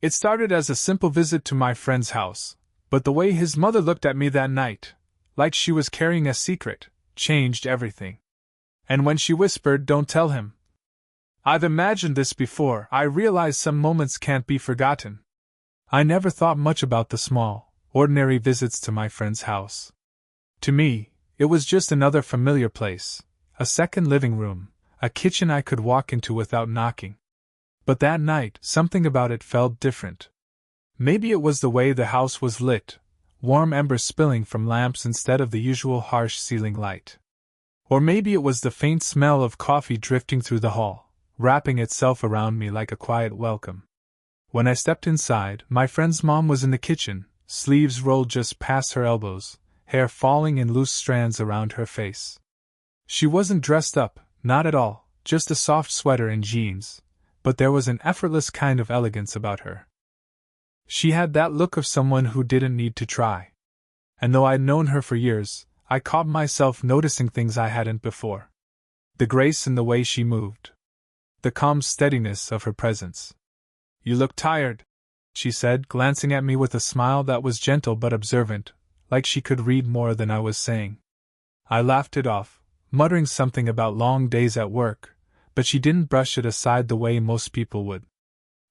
It started as a simple visit to my friend's house, but the way his mother looked at me that night, like she was carrying a secret, changed everything. And when she whispered, "Don't tell him," I've imagined this before, I realized some moments can't be forgotten. I never thought much about the small, ordinary visits to my friend's house. To me, it was just another familiar place, a second living room, a kitchen I could walk into without knocking. But that night, something about it felt different. Maybe it was the way the house was lit, warm embers spilling from lamps instead of the usual harsh ceiling light. Or maybe it was the faint smell of coffee drifting through the hall, wrapping itself around me like a quiet welcome. When I stepped inside, my friend's mom was in the kitchen, sleeves rolled just past her elbows, hair falling in loose strands around her face. She wasn't dressed up, not at all, just a soft sweater and jeans, but there was an effortless kind of elegance about her. She had that look of someone who didn't need to try. And though I'd known her for years, I caught myself noticing things I hadn't before. The grace in the way she moved. The calm steadiness of her presence. "You look tired," she said, glancing at me with a smile that was gentle but observant, like she could read more than I was saying. I laughed it off, muttering something about long days at work, but she didn't brush it aside the way most people would.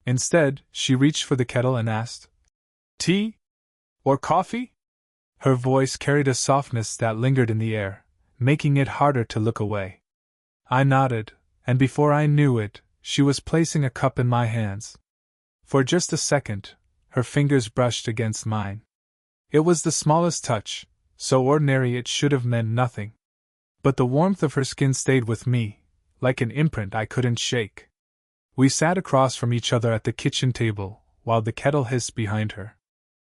Instead, she reached for the kettle and asked, "Tea? Or coffee?" Her voice carried a softness that lingered in the air, making it harder to look away. I nodded, and before I knew it, she was placing a cup in my hands. For just a second, her fingers brushed against mine. It was the smallest touch, so ordinary it should have meant nothing. But the warmth of her skin stayed with me, like an imprint I couldn't shake. We sat across from each other at the kitchen table, while the kettle hissed behind her.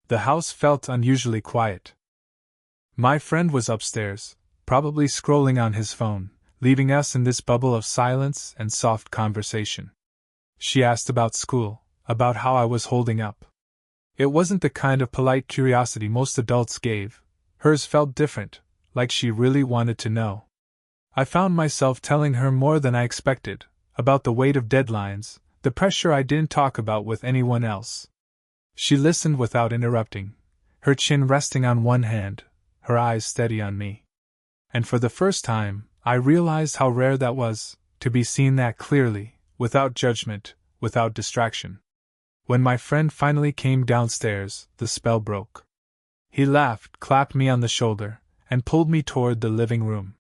The house felt unusually quiet. My friend was upstairs, probably scrolling on his phone, leaving us in this bubble of silence and soft conversation. She asked about school, about how I was holding up. It wasn't the kind of polite curiosity most adults gave. Hers felt different, like she really wanted to know. I found myself telling her more than I expected, about the weight of deadlines, the pressure I didn't talk about with anyone else. She listened without interrupting, her chin resting on one hand, her eyes steady on me. And for the first time, I realized how rare that was, to be seen that clearly, without judgment, without distraction. When my friend finally came downstairs, the spell broke. He laughed, clapped me on the shoulder, and pulled me toward the living room.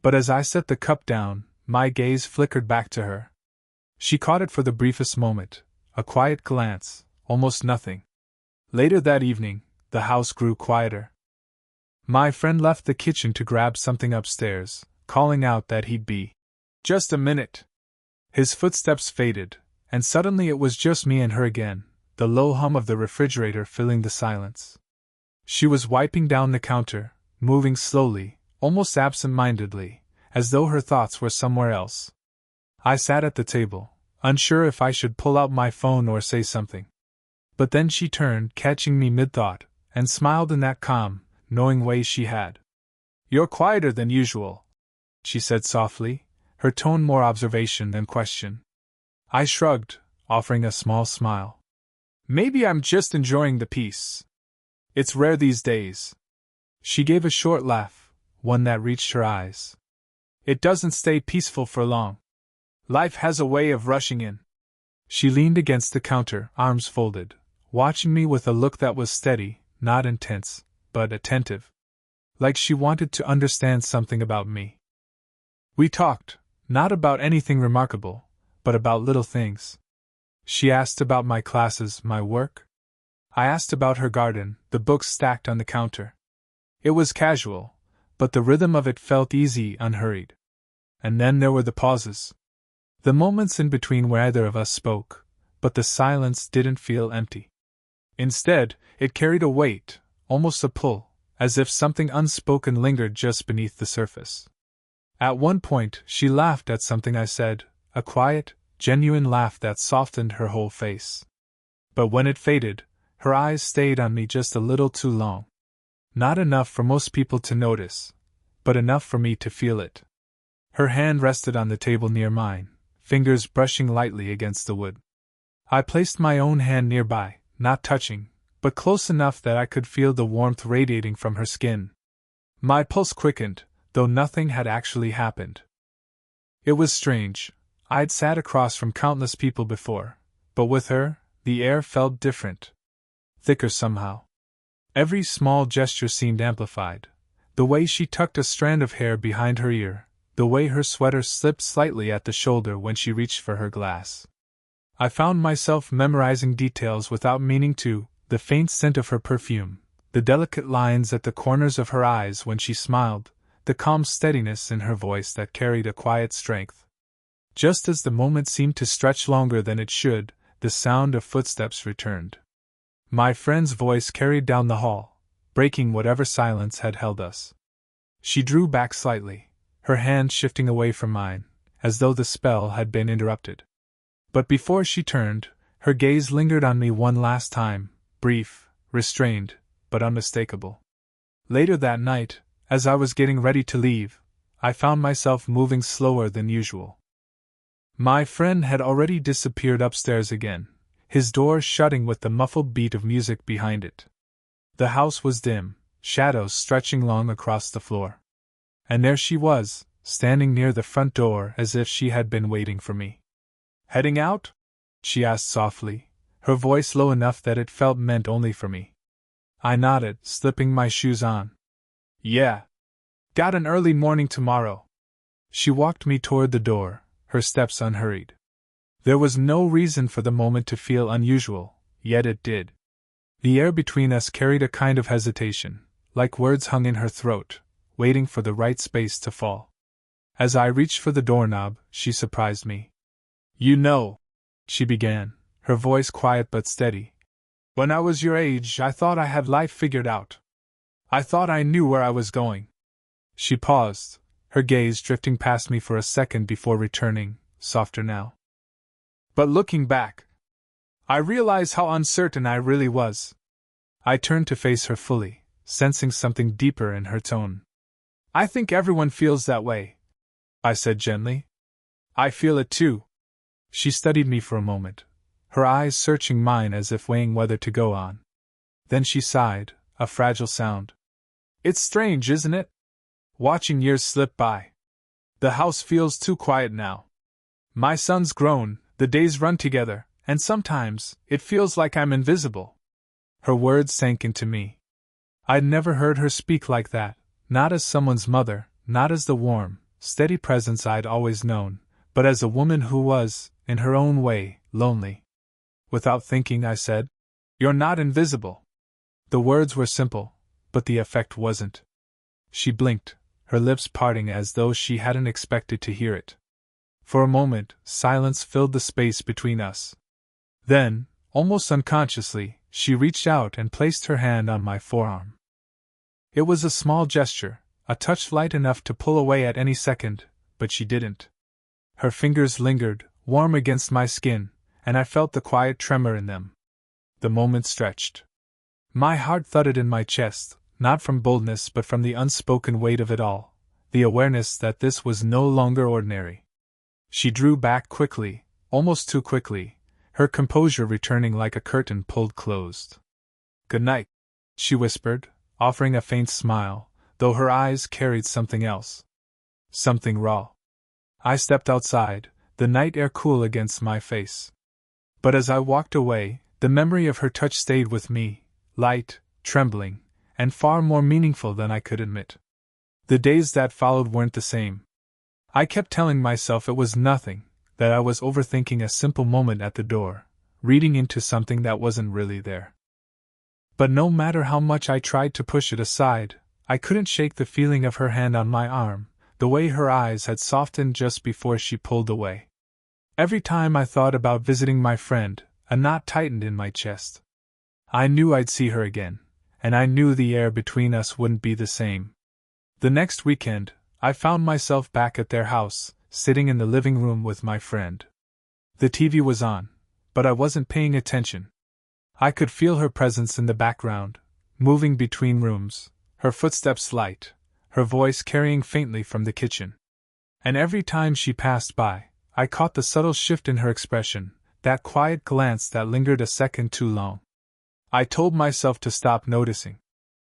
But as I set the cup down, my gaze flickered back to her. She caught it for the briefest moment, a quiet glance, almost nothing. Later that evening, the house grew quieter. My friend left the kitchen to grab something upstairs, calling out that he'd be just a minute. His footsteps faded, and suddenly it was just me and her again, the low hum of the refrigerator filling the silence. She was wiping down the counter, moving slowly, almost absent-mindedly, as though her thoughts were somewhere else. I sat at the table, unsure if I should pull out my phone or say something. But then she turned, catching me mid-thought, and smiled in that calm, knowing way she had. "You're quieter than usual," she said softly, her tone more observation than question. I shrugged, offering a small smile. "Maybe I'm just enjoying the peace. It's rare these days." She gave a short laugh, one that reached her eyes. "It doesn't stay peaceful for long. Life has a way of rushing in." She leaned against the counter, arms folded, watching me with a look that was steady, not intense, but attentive. Like she wanted to understand something about me. We talked, not about anything remarkable, but about little things. She asked about my classes, my work. I asked about her garden, the books stacked on the counter. It was casual, but the rhythm of it felt easy, unhurried. And then there were the pauses. The moments in between where either of us spoke, but the silence didn't feel empty. Instead, it carried a weight, almost a pull, as if something unspoken lingered just beneath the surface. At one point, she laughed at something I said, a quiet, genuine laugh that softened her whole face. But when it faded, her eyes stayed on me just a little too long. Not enough for most people to notice, but enough for me to feel it. Her hand rested on the table near mine, fingers brushing lightly against the wood. I placed my own hand nearby, not touching, but close enough that I could feel the warmth radiating from her skin. My pulse quickened, though nothing had actually happened. It was strange. I'd sat across from countless people before, but with her, the air felt different. Thicker somehow. Every small gesture seemed amplified. The way she tucked a strand of hair behind her ear, the way her sweater slipped slightly at the shoulder when she reached for her glass. I found myself memorizing details without meaning to: the faint scent of her perfume, the delicate lines at the corners of her eyes when she smiled, the calm steadiness in her voice that carried a quiet strength. Just as the moment seemed to stretch longer than it should, the sound of footsteps returned. My friend's voice carried down the hall, breaking whatever silence had held us. She drew back slightly, her hand shifting away from mine, as though the spell had been interrupted. But before she turned, her gaze lingered on me one last time, brief, restrained, but unmistakable. Later that night, as I was getting ready to leave, I found myself moving slower than usual. My friend had already disappeared upstairs again, his door shutting with the muffled beat of music behind it. The house was dim, shadows stretching long across the floor. And there she was, standing near the front door as if she had been waiting for me. "Heading out?" she asked softly, her voice low enough that it felt meant only for me. I nodded, slipping my shoes on. "Yeah. Got an early morning tomorrow." She walked me toward the door, her steps unhurried. There was no reason for the moment to feel unusual, yet it did. The air between us carried a kind of hesitation, like words hung in her throat, waiting for the right space to fall. As I reached for the doorknob, she surprised me. "You know," she began, her voice quiet but steady, "when I was your age, I thought I had life figured out. I thought I knew where I was going." She paused, her gaze drifting past me for a second before returning, softer now. "But looking back, I realize how uncertain I really was." I turned to face her fully, sensing something deeper in her tone. "I think everyone feels that way," I said gently. "I feel it too." She studied me for a moment, her eyes searching mine as if weighing whether to go on. Then she sighed, a fragile sound. "It's strange, isn't it? Watching years slip by. The house feels too quiet now. My son's grown, the days run together, and sometimes it feels like I'm invisible." Her words sank into me. I'd never heard her speak like that, not as someone's mother, not as the warm, steady presence I'd always known, but as a woman who was, in her own way, lonely. Without thinking, I said, "You're not invisible." The words were simple, but the effect wasn't. She blinked, her lips parting as though she hadn't expected to hear it. For a moment, silence filled the space between us. Then, almost unconsciously, she reached out and placed her hand on my forearm. It was a small gesture, a touch light enough to pull away at any second, but she didn't. Her fingers lingered, warm against my skin, and I felt the quiet tremor in them. The moment stretched. My heart thudded in my chest, not from boldness but from the unspoken weight of it all, the awareness that this was no longer ordinary. She drew back quickly, almost too quickly, her composure returning like a curtain pulled closed. "Good night," she whispered, offering a faint smile, though her eyes carried something else. Something raw. I stepped outside, the night air cool against my face. But as I walked away, the memory of her touch stayed with me, light, trembling, and far more meaningful than I could admit. The days that followed weren't the same. I kept telling myself it was nothing, that I was overthinking a simple moment at the door, reading into something that wasn't really there. But no matter how much I tried to push it aside, I couldn't shake the feeling of her hand on my arm, the way her eyes had softened just before she pulled away. Every time I thought about visiting my friend, a knot tightened in my chest. I knew I'd see her again, and I knew the air between us wouldn't be the same. The next weekend, I found myself back at their house, sitting in the living room with my friend. The TV was on, but I wasn't paying attention. I could feel her presence in the background, moving between rooms, her footsteps light, her voice carrying faintly from the kitchen. And every time she passed by, I caught the subtle shift in her expression, that quiet glance that lingered a second too long. I told myself to stop noticing.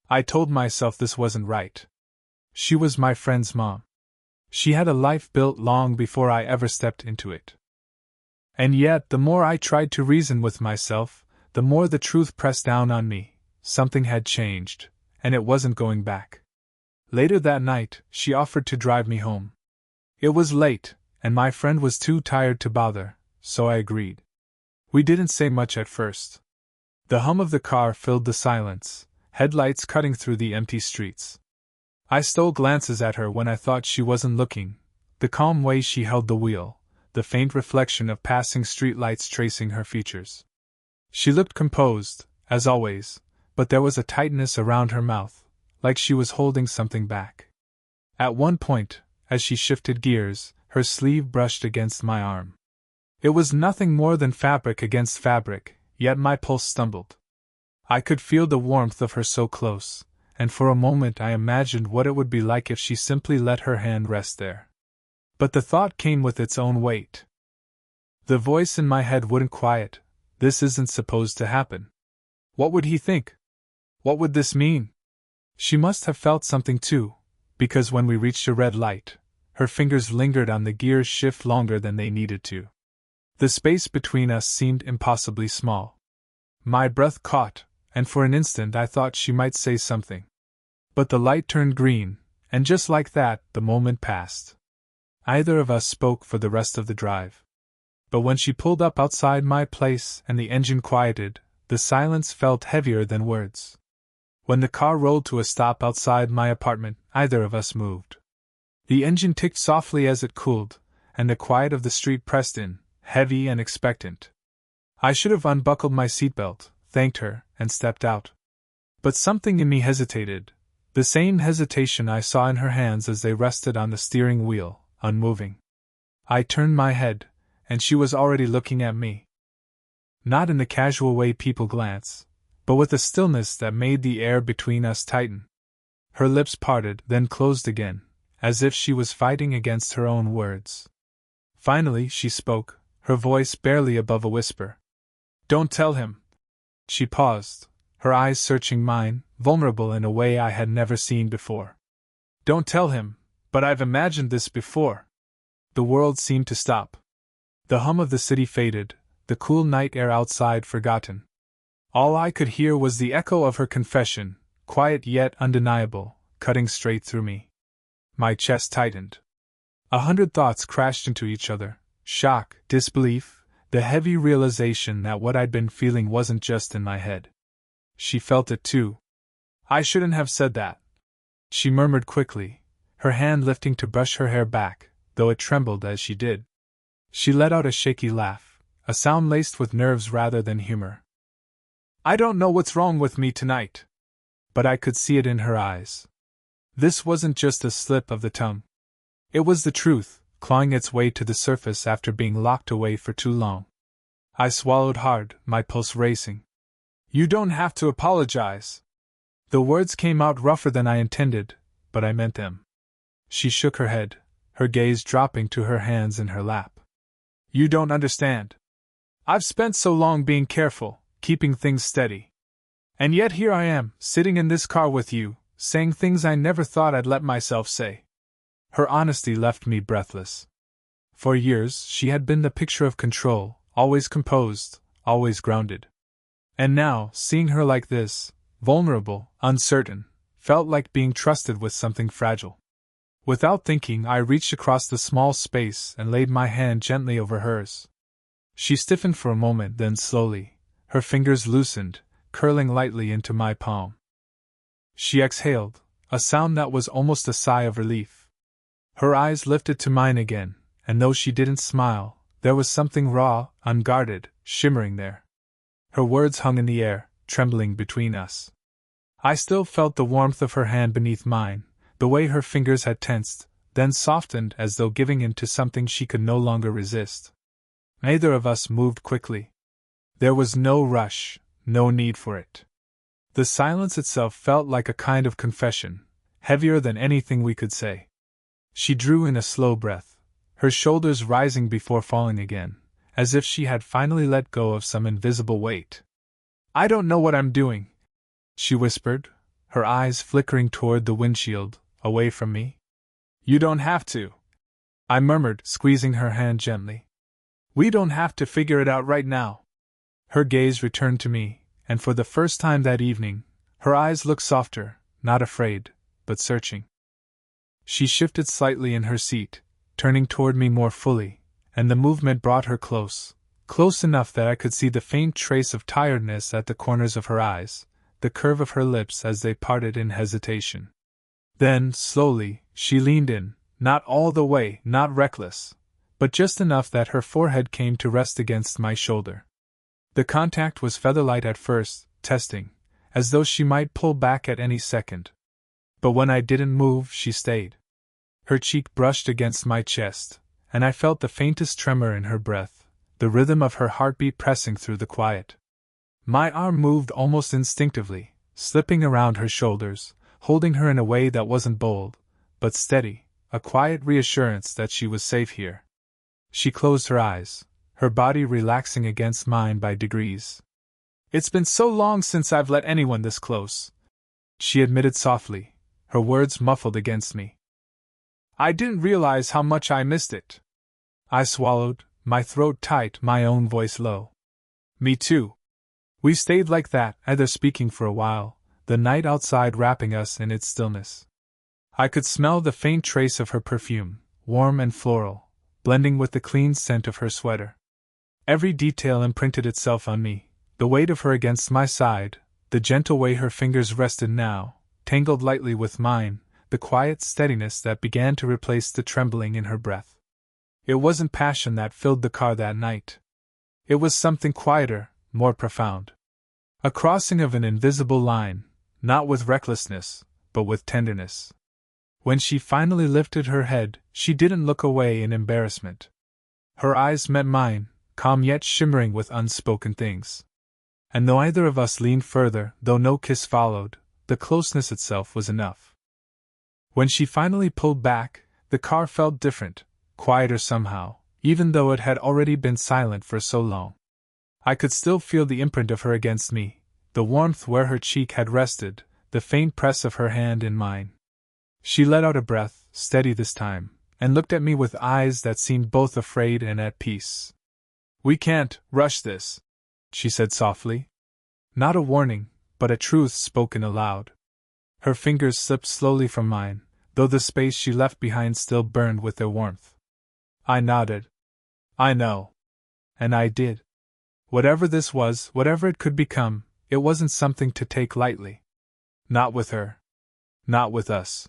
I told myself this wasn't right. She was my friend's mom. She had a life built long before I ever stepped into it. And yet, the more I tried to reason with myself, the more the truth pressed down on me. Something had changed, and it wasn't going back. Later that night, she offered to drive me home. It was late, and my friend was too tired to bother, so I agreed. We didn't say much at first. The hum of the car filled the silence, headlights cutting through the empty streets. I stole glances at her when I thought she wasn't looking, the calm way she held the wheel, the faint reflection of passing streetlights tracing her features. She looked composed, as always, but there was a tightness around her mouth, like she was holding something back. At one point, as she shifted gears, her sleeve brushed against my arm. It was nothing more than fabric against fabric, yet my pulse stumbled. I could feel the warmth of her so close, and for a moment I imagined what it would be like if she simply let her hand rest there. But the thought came with its own weight. The voice in my head wouldn't quiet. This isn't supposed to happen. What would he think? What would this mean? She must have felt something too, because when we reached a red light, her fingers lingered on the gear's shift longer than they needed to. The space between us seemed impossibly small. My breath caught, and for an instant I thought she might say something. But the light turned green, and just like that, the moment passed. Neither of us spoke for the rest of the drive. But when she pulled up outside my place and the engine quieted, the silence felt heavier than words. When the car rolled to a stop outside my apartment, neither of us moved. The engine ticked softly as it cooled, and the quiet of the street pressed in, heavy and expectant. I should have unbuckled my seatbelt, thanked her, and stepped out. But something in me hesitated, the same hesitation I saw in her hands as they rested on the steering wheel, unmoving. I turned my head, and she was already looking at me. Not in the casual way people glance, but with a stillness that made the air between us tighten. Her lips parted, then closed again, as if she was fighting against her own words. Finally she spoke, her voice barely above a whisper. "Don't tell him." She paused, her eyes searching mine, vulnerable in a way I had never seen before. "Don't tell him, but I've imagined this before." The world seemed to stop. The hum of the city faded, the cool night air outside forgotten. All I could hear was the echo of her confession, quiet yet undeniable, cutting straight through me. My chest tightened. 100 thoughts crashed into each other: shock, disbelief, the heavy realization that what I'd been feeling wasn't just in my head. She felt it too. "I shouldn't have said that," she murmured quickly, her hand lifting to brush her hair back, though it trembled as she did. She let out a shaky laugh, a sound laced with nerves rather than humor. I don't know what's wrong with me tonight. But I could see it in her eyes. This wasn't just a slip of the tongue. It was the truth, clawing its way to the surface after being locked away for too long. I swallowed hard, my pulse racing. "You don't have to apologize." The words came out rougher than I intended, but I meant them. She shook her head, her gaze dropping to her hands in her lap. "You don't understand. I've spent so long being careful, keeping things steady. And yet here I am, sitting in this car with you, saying things I never thought I'd let myself say." Her honesty left me breathless. For years she had been the picture of control, always composed, always grounded. And now, seeing her like this, vulnerable, uncertain, felt like being trusted with something fragile. Without thinking, I reached across the small space and laid my hand gently over hers. She stiffened for a moment, then slowly, her fingers loosened, curling lightly into my palm. She exhaled, a sound that was almost a sigh of relief. Her eyes lifted to mine again, and though she didn't smile, there was something raw, unguarded, shimmering there. Her words hung in the air, trembling between us. I still felt the warmth of her hand beneath mine, the way her fingers had tensed, then softened as though giving in to something she could no longer resist. Neither of us moved quickly. There was no rush, no need for it. The silence itself felt like a kind of confession, heavier than anything we could say. She drew in a slow breath, her shoulders rising before falling again, as if she had finally let go of some invisible weight. "I don't know what I'm doing," she whispered, her eyes flickering toward the windshield, away from me. "You don't have to," I murmured, squeezing her hand gently. "We don't have to figure it out right now." Her gaze returned to me, and for the first time that evening, her eyes looked softer, not afraid, but searching. She shifted slightly in her seat, turning toward me more fully, and the movement brought her close enough that I could see the faint trace of tiredness at the corners of her eyes, the curve of her lips as they parted in hesitation. Then, slowly, she leaned in, not all the way, not reckless, but just enough that her forehead came to rest against my shoulder. The contact was featherlight at first, testing, as though she might pull back at any second. But when I didn't move, she stayed. Her cheek brushed against my chest, and I felt the faintest tremor in her breath, the rhythm of her heartbeat pressing through the quiet. My arm moved almost instinctively, slipping around her shoulders, holding her in a way that wasn't bold, but steady, a quiet reassurance that she was safe here. She closed her eyes, her body relaxing against mine by degrees. "It's been so long since I've let anyone this close," she admitted softly, her words muffled against me. "I didn't realize how much I missed it." I swallowed, my throat tight, my own voice low. "Me too." We stayed like that, either speaking for a while, the night outside wrapping us in its stillness. I could smell the faint trace of her perfume, warm and floral, blending with the clean scent of her sweater. Every detail imprinted itself on me, the weight of her against my side, the gentle way her fingers rested now, tangled lightly with mine, the quiet steadiness that began to replace the trembling in her breath. It wasn't passion that filled the car that night. It was something quieter, more profound. A crossing of an invisible line, not with recklessness, but with tenderness. When she finally lifted her head, she didn't look away in embarrassment. Her eyes met mine, calm yet shimmering with unspoken things. And though either of us leaned further, though no kiss followed, the closeness itself was enough. When she finally pulled back, the car felt different, quieter somehow, even though it had already been silent for so long. I could still feel the imprint of her against me, the warmth where her cheek had rested, the faint press of her hand in mine. She let out a breath, steady this time, and looked at me with eyes that seemed both afraid and at peace. "We can't rush this," she said softly. Not a warning, but a truth spoken aloud. Her fingers slipped slowly from mine, though the space she left behind still burned with their warmth. I nodded. "I know." And I did. Whatever this was, whatever it could become, it wasn't something to take lightly. Not with her. Not with us.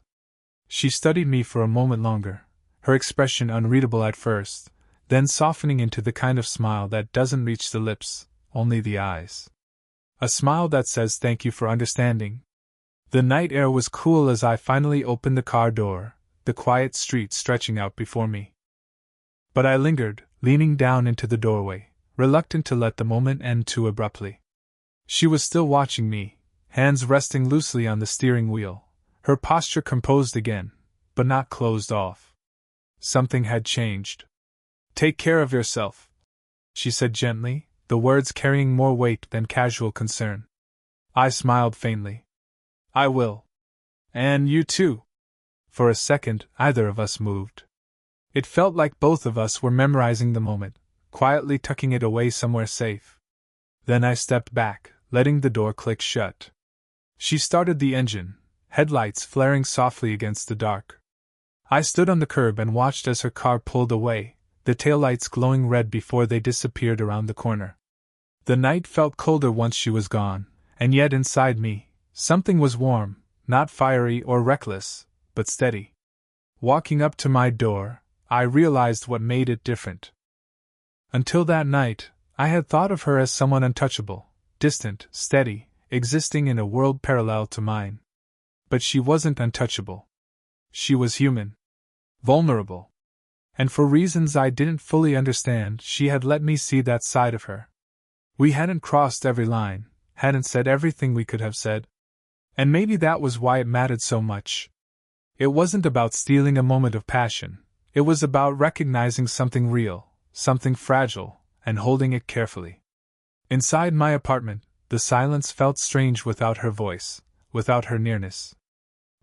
She studied me for a moment longer, her expression unreadable at first, then softening into the kind of smile that doesn't reach the lips, only the eyes. A smile that says thank you for understanding. The night air was cool as I finally opened the car door, the quiet street stretching out before me. But I lingered, leaning down into the doorway, reluctant to let the moment end too abruptly. She was still watching me, hands resting loosely on the steering wheel, her posture composed again, but not closed off. Something had changed. "Take care of yourself," she said gently, the words carrying more weight than casual concern. I smiled faintly. "I will. And you too." For a second, either of us moved. It felt like both of us were memorizing the moment, quietly tucking it away somewhere safe. Then I stepped back, letting the door click shut. She started the engine, headlights flaring softly against the dark. I stood on the curb and watched as her car pulled away, the taillights glowing red before they disappeared around the corner. The night felt colder once she was gone, and yet inside me, something was warm, not fiery or reckless, but steady. Walking up to my door, I realized what made it different. Until that night, I had thought of her as someone untouchable, distant, steady, existing in a world parallel to mine. But she wasn't untouchable. She was human. Vulnerable. And for reasons I didn't fully understand, she had let me see that side of her. We hadn't crossed every line, hadn't said everything we could have said. And maybe that was why it mattered so much. It wasn't about stealing a moment of passion, it was about recognizing something real, something fragile, and holding it carefully. Inside my apartment, the silence felt strange without her voice, without her nearness.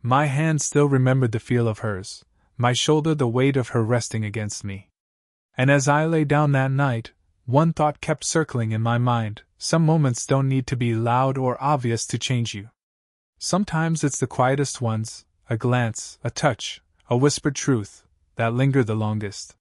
My hand still remembered the feel of hers, my shoulder the weight of her resting against me. And as I lay down that night, one thought kept circling in my mind: some moments don't need to be loud or obvious to change you. Sometimes it's the quietest ones, a glance, a touch, a whispered truth, that linger the longest.